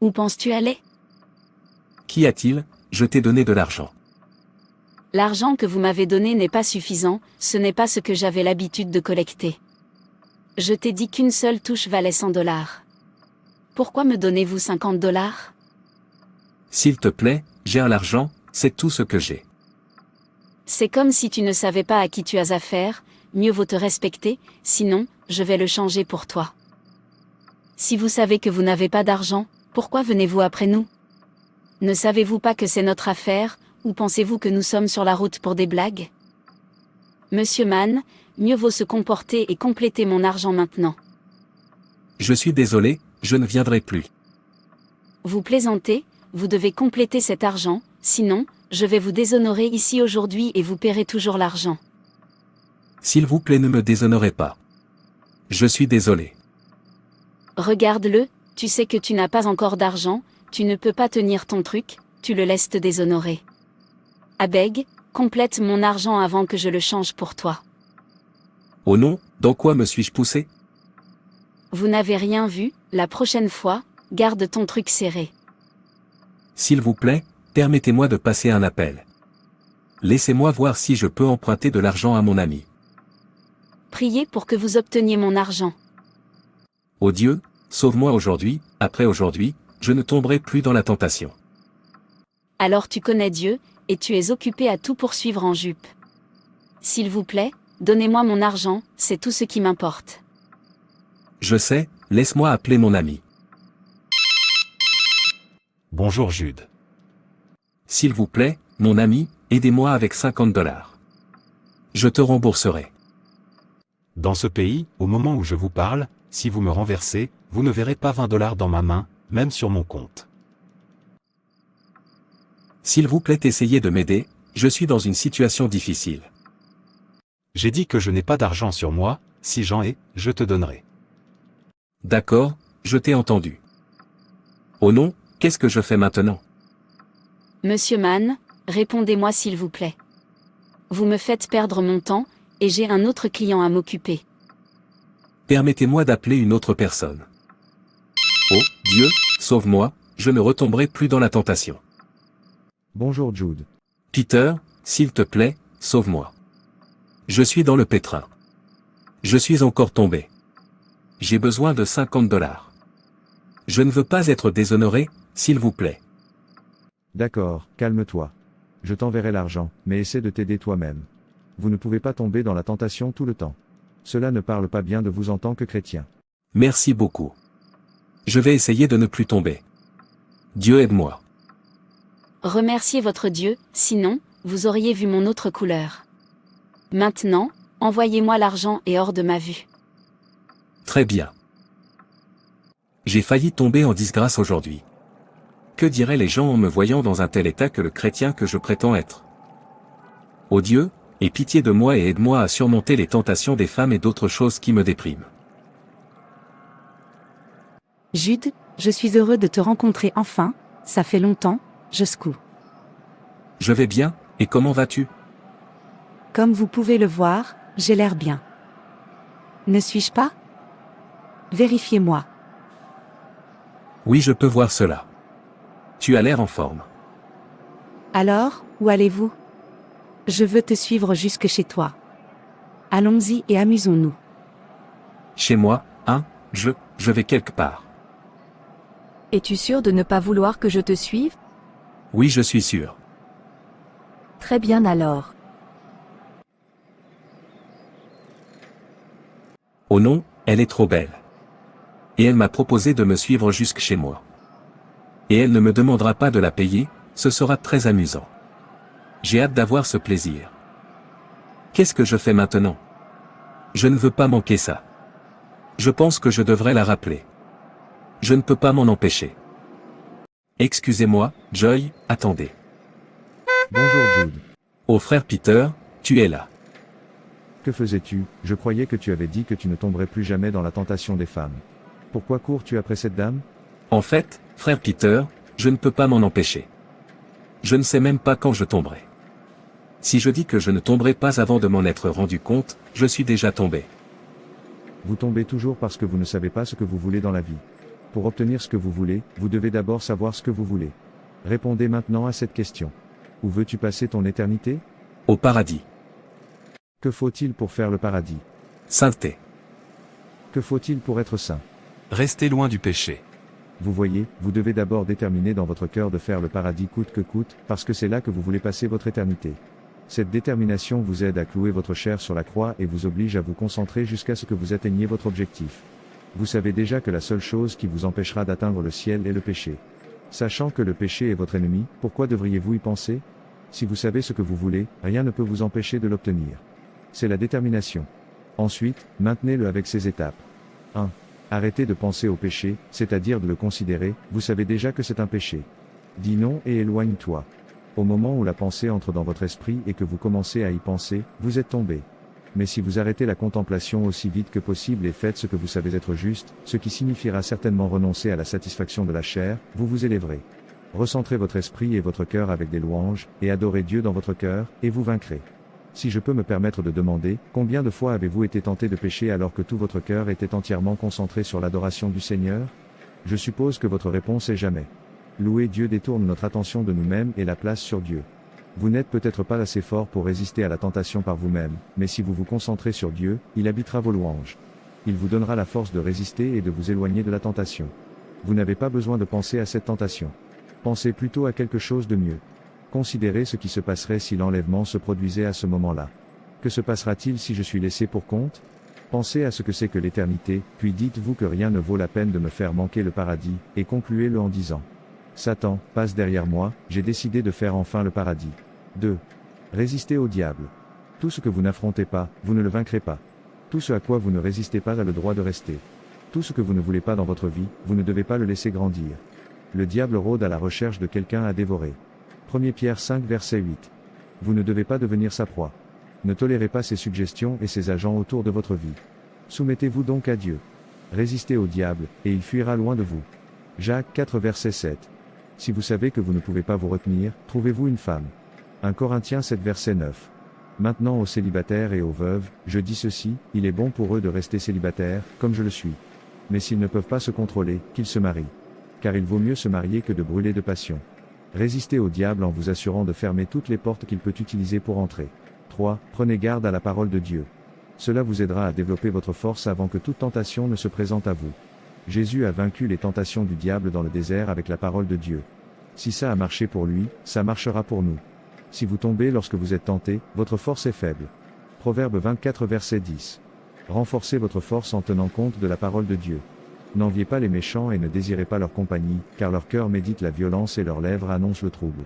Où penses-tu aller? Qu'y a-t-il? Je t'ai donné de l'argent. L'argent que vous m'avez donné n'est pas suffisant, ce n'est pas ce que j'avais l'habitude de collecter. Je t'ai dit qu'une seule touche valait 100 $. Pourquoi me donnez-vous 50 $? S'il te plaît, gère l'argent, c'est tout ce que j'ai. C'est comme si tu ne savais pas à qui tu as affaire, mieux vaut te respecter, sinon, je vais le changer pour toi. Si vous savez que vous n'avez pas d'argent, pourquoi venez-vous après nous? Ne savez-vous pas que c'est notre affaire, ou pensez-vous que nous sommes sur la route pour des blagues? Monsieur Mann, mieux vaut se comporter et compléter mon argent maintenant. Je suis désolé, je ne viendrai plus. Vous plaisantez, vous devez compléter cet argent, sinon, je vais vous déshonorer ici aujourd'hui et vous paierez toujours l'argent. S'il vous plaît, ne me déshonorez pas. Je suis désolé. Regarde-le, tu sais que tu n'as pas encore d'argent, tu ne peux pas tenir ton truc, tu le laisses te déshonorer. Abeg, complète mon argent avant que je le change pour toi. Oh non, dans quoi me suis-je poussé? Vous n'avez rien vu, la prochaine fois, garde ton truc serré. S'il vous plaît, permettez-moi de passer un appel. Laissez-moi voir si je peux emprunter de l'argent à mon ami. Priez pour que vous obteniez mon argent. Ô Dieu, sauve-moi aujourd'hui, après aujourd'hui, je ne tomberai plus dans la tentation. Alors tu connais Dieu, et tu es occupé à tout poursuivre en jupe. S'il vous plaît, donnez-moi mon argent, c'est tout ce qui m'importe. Je sais, laisse-moi appeler mon ami. Bonjour Jude. S'il vous plaît, mon ami, aidez-moi avec 50 $. Je te rembourserai. Dans ce pays, au moment où je vous parle, si vous me renversez, vous ne verrez pas 20 $ dans ma main, même sur mon compte. S'il vous plaît, essayez de m'aider, je suis dans une situation difficile. J'ai dit que je n'ai pas d'argent sur moi, si j'en ai, je te donnerai. D'accord, je t'ai entendu. Oh non, qu'est-ce que je fais maintenant? Monsieur Mann, répondez-moi s'il vous plaît. Vous me faites perdre mon temps, et j'ai un autre client à m'occuper. Permettez-moi d'appeler une autre personne. Oh, Dieu, sauve-moi, je ne retomberai plus dans la tentation. Bonjour Jude. Peter, s'il te plaît, sauve-moi. Je suis dans le pétrin. Je suis encore tombé. J'ai besoin de 50 $. Je ne veux pas être déshonoré, s'il vous plaît. D'accord, calme-toi. Je t'enverrai l'argent, mais essaie de t'aider toi-même. Vous ne pouvez pas tomber dans la tentation tout le temps. Cela ne parle pas bien de vous en tant que chrétien. Merci beaucoup. Je vais essayer de ne plus tomber. Dieu aide-moi. Remerciez votre Dieu, sinon, vous auriez vu mon autre couleur. Maintenant, envoyez-moi l'argent et hors de ma vue. Très bien. J'ai failli tomber en disgrâce aujourd'hui. Que diraient les gens en me voyant dans un tel état que le chrétien que je prétends être? Ô Dieu, aie pitié de moi et aide-moi à surmonter les tentations des femmes et d'autres choses qui me dépriment. Jude, je suis heureux de te rencontrer enfin, ça fait longtemps, je secoue. Je vais bien, et comment vas-tu? Comme vous pouvez le voir, j'ai l'air bien. Ne suis-je pas? Vérifiez-moi. Oui, je peux voir cela. Tu as l'air en forme. Alors, où allez-vous? Je veux te suivre jusque chez toi. Allons-y et amusons-nous. Chez moi, hein, je vais quelque part. Es-tu sûr de ne pas vouloir que je te suive? Oui, je suis sûr. Très bien alors. Oh non, elle est trop belle. Et elle m'a proposé de me suivre jusque chez moi. Et elle ne me demandera pas de la payer, ce sera très amusant. J'ai hâte d'avoir ce plaisir. Qu'est-ce que je fais maintenant? Je ne veux pas manquer ça. Je pense que je devrais la rappeler. Je ne peux pas m'en empêcher. Excusez-moi, Joy, attendez. Bonjour Jude. Oh frère Peter, tu es là. Que faisais-tu? Je croyais que tu avais dit que tu ne tomberais plus jamais dans la tentation des femmes. Pourquoi cours-tu après cette dame? En fait, frère Peter, je ne peux pas m'en empêcher. Je ne sais même pas quand je tomberai. Si je dis que je ne tomberai pas avant de m'en être rendu compte, je suis déjà tombé. Vous tombez toujours parce que vous ne savez pas ce que vous voulez dans la vie. Pour obtenir ce que vous voulez, vous devez d'abord savoir ce que vous voulez. Répondez maintenant à cette question. Où veux-tu passer ton éternité? Au paradis. Que faut-il pour faire le paradis? Sainteté. Que faut-il pour être saint? Restez loin du péché. Vous voyez, vous devez d'abord déterminer dans votre cœur de faire le paradis coûte que coûte, parce que c'est là que vous voulez passer votre éternité. Cette détermination vous aide à clouer votre chair sur la croix et vous oblige à vous concentrer jusqu'à ce que vous atteigniez votre objectif. Vous savez déjà que la seule chose qui vous empêchera d'atteindre le ciel est le péché. Sachant que le péché est votre ennemi, pourquoi devriez-vous y penser? Si vous savez ce que vous voulez, rien ne peut vous empêcher de l'obtenir. C'est la détermination. Ensuite, maintenez-le avec ces étapes. 1. Arrêtez de penser au péché, c'est-à-dire de le considérer, vous savez déjà que c'est un péché. Dis non et éloigne-toi. Au moment où la pensée entre dans votre esprit et que vous commencez à y penser, vous êtes tombé. Mais si vous arrêtez la contemplation aussi vite que possible et faites ce que vous savez être juste, ce qui signifiera certainement renoncer à la satisfaction de la chair, vous vous élèverez. Recentrez votre esprit et votre cœur avec des louanges, et adorez Dieu dans votre cœur, et vous vaincrez. Si je peux me permettre de demander, combien de fois avez-vous été tenté de pécher alors que tout votre cœur était entièrement concentré sur l'adoration du Seigneur? Je suppose que votre réponse est jamais. Louer Dieu détourne notre attention de nous-mêmes et la place sur Dieu. Vous n'êtes peut-être pas assez fort pour résister à la tentation par vous-même, mais si vous vous concentrez sur Dieu, il habitera vos louanges. Il vous donnera la force de résister et de vous éloigner de la tentation. Vous n'avez pas besoin de penser à cette tentation. Pensez plutôt à quelque chose de mieux. Considérez ce qui se passerait si l'enlèvement se produisait à ce moment-là. Que se passera-t-il si je suis laissé pour compte? Pensez à ce que c'est que l'éternité, puis dites-vous que rien ne vaut la peine de me faire manquer le paradis, et concluez-le en disant: Satan, passe derrière moi, j'ai décidé de faire enfin le paradis. 2. Résistez au diable. Tout ce que vous n'affrontez pas, vous ne le vaincrez pas. Tout ce à quoi vous ne résistez pas a le droit de rester. Tout ce que vous ne voulez pas dans votre vie, vous ne devez pas le laisser grandir. Le diable rôde à la recherche de quelqu'un à dévorer. 1 Pierre 5 verset 8. Vous ne devez pas devenir sa proie. Ne tolérez pas ses suggestions et ses agents autour de votre vie. Soumettez-vous donc à Dieu. Résistez au diable, et il fuira loin de vous. Jacques 4 verset 7. Si vous savez que vous ne pouvez pas vous retenir, trouvez-vous une femme. 1 Corinthiens 7 verset 9. Maintenant aux célibataires et aux veuves, je dis ceci, il est bon pour eux de rester célibataires, comme je le suis. Mais s'ils ne peuvent pas se contrôler, qu'ils se marient. Car il vaut mieux se marier que de brûler de passion. Résistez au diable en vous assurant de fermer toutes les portes qu'il peut utiliser pour entrer. 3. Prenez garde à la parole de Dieu. Cela vous aidera à développer votre force avant que toute tentation ne se présente à vous. Jésus a vaincu les tentations du diable dans le désert avec la parole de Dieu. Si ça a marché pour lui, ça marchera pour nous. Si vous tombez lorsque vous êtes tenté, votre force est faible. Proverbe 24 verset 10. Renforcez votre force en tenant compte de la parole de Dieu. N'enviez pas les méchants et ne désirez pas leur compagnie, car leur cœur médite la violence et leurs lèvres annoncent le trouble.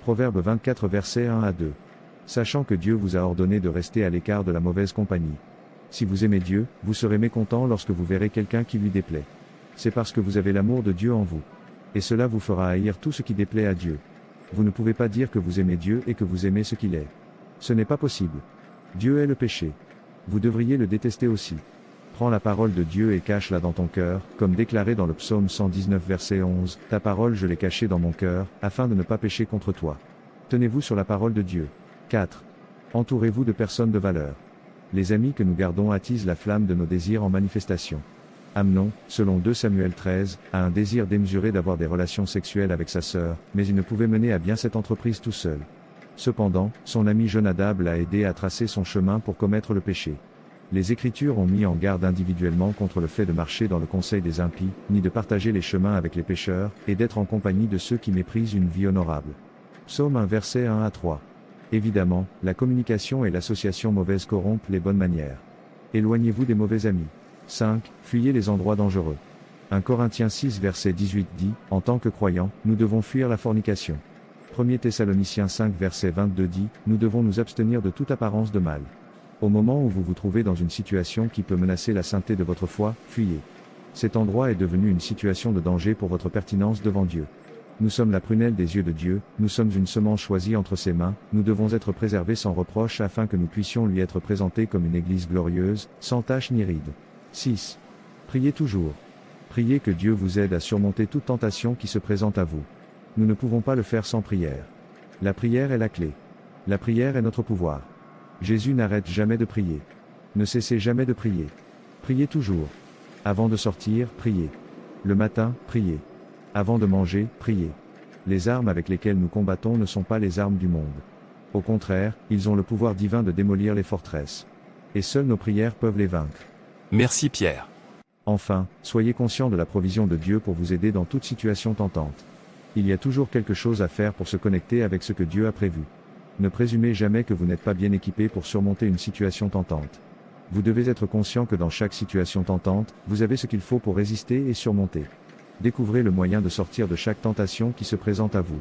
Proverbe 24 versets 1 à 2. Sachant que Dieu vous a ordonné de rester à l'écart de la mauvaise compagnie. Si vous aimez Dieu, vous serez mécontent lorsque vous verrez quelqu'un qui lui déplaît. C'est parce que vous avez l'amour de Dieu en vous. Et cela vous fera haïr tout ce qui déplaît à Dieu. Vous ne pouvez pas dire que vous aimez Dieu et que vous aimez ce qu'il est. Ce n'est pas possible. Dieu est le péché. Vous devriez le détester aussi. Prends la parole de Dieu et cache-la dans ton cœur, comme déclaré dans le psaume 119 verset 11, ta parole je l'ai cachée dans mon cœur, afin de ne pas pécher contre toi. Tenez-vous sur la parole de Dieu. 4. Entourez-vous de personnes de valeur. Les amis que nous gardons attisent la flamme de nos désirs en manifestation. Amnon, selon 2 Samuel 13, a un désir démesuré d'avoir des relations sexuelles avec sa sœur, mais il ne pouvait mener à bien cette entreprise tout seul. Cependant, son ami Jonadab l'a aidé à tracer son chemin pour commettre le péché. Les Écritures ont mis en garde individuellement contre le fait de marcher dans le conseil des impies, ni de partager les chemins avec les pécheurs, et d'être en compagnie de ceux qui méprisent une vie honorable. Psaume 1 verset 1 à 3. Évidemment, la communication et l'association mauvaise corrompent les bonnes manières. Éloignez-vous des mauvais amis. 5. Fuyez les endroits dangereux. 1 Corinthiens 6 verset 18 dit, en tant que croyants, nous devons fuir la fornication. 1 Thessaloniciens 5 verset 22 dit, nous devons nous abstenir de toute apparence de mal. Au moment où vous vous trouvez dans une situation qui peut menacer la sainteté de votre foi, fuyez. Cet endroit est devenu une situation de danger pour votre pertinence devant Dieu. Nous sommes la prunelle des yeux de Dieu, nous sommes une semence choisie entre ses mains, nous devons être préservés sans reproche afin que nous puissions lui être présentés comme une église glorieuse, sans tache ni ride. 6. Priez toujours. Priez que Dieu vous aide à surmonter toute tentation qui se présente à vous. Nous ne pouvons pas le faire sans prière. La prière est la clé. La prière est notre pouvoir. Jésus n'arrête jamais de prier. Ne cessez jamais de prier. Priez toujours. Avant de sortir, priez. Le matin, priez. Avant de manger, priez. Les armes avec lesquelles nous combattons ne sont pas les armes du monde. Au contraire, ils ont le pouvoir divin de démolir les forteresses. Et seules nos prières peuvent les vaincre. Merci Pierre. Enfin, soyez conscient de la provision de Dieu pour vous aider dans toute situation tentante. Il y a toujours quelque chose à faire pour se connecter avec ce que Dieu a prévu. Ne présumez jamais que vous n'êtes pas bien équipé pour surmonter une situation tentante. Vous devez être conscient que dans chaque situation tentante, vous avez ce qu'il faut pour résister et surmonter. Découvrez le moyen de sortir de chaque tentation qui se présente à vous.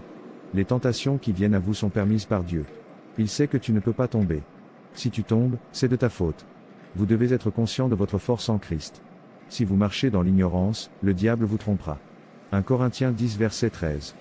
Les tentations qui viennent à vous sont permises par Dieu. Il sait que tu ne peux pas tomber. Si tu tombes, c'est de ta faute. Vous devez être conscient de votre force en Christ. Si vous marchez dans l'ignorance, le diable vous trompera. 1 Corinthiens 10 verset 13.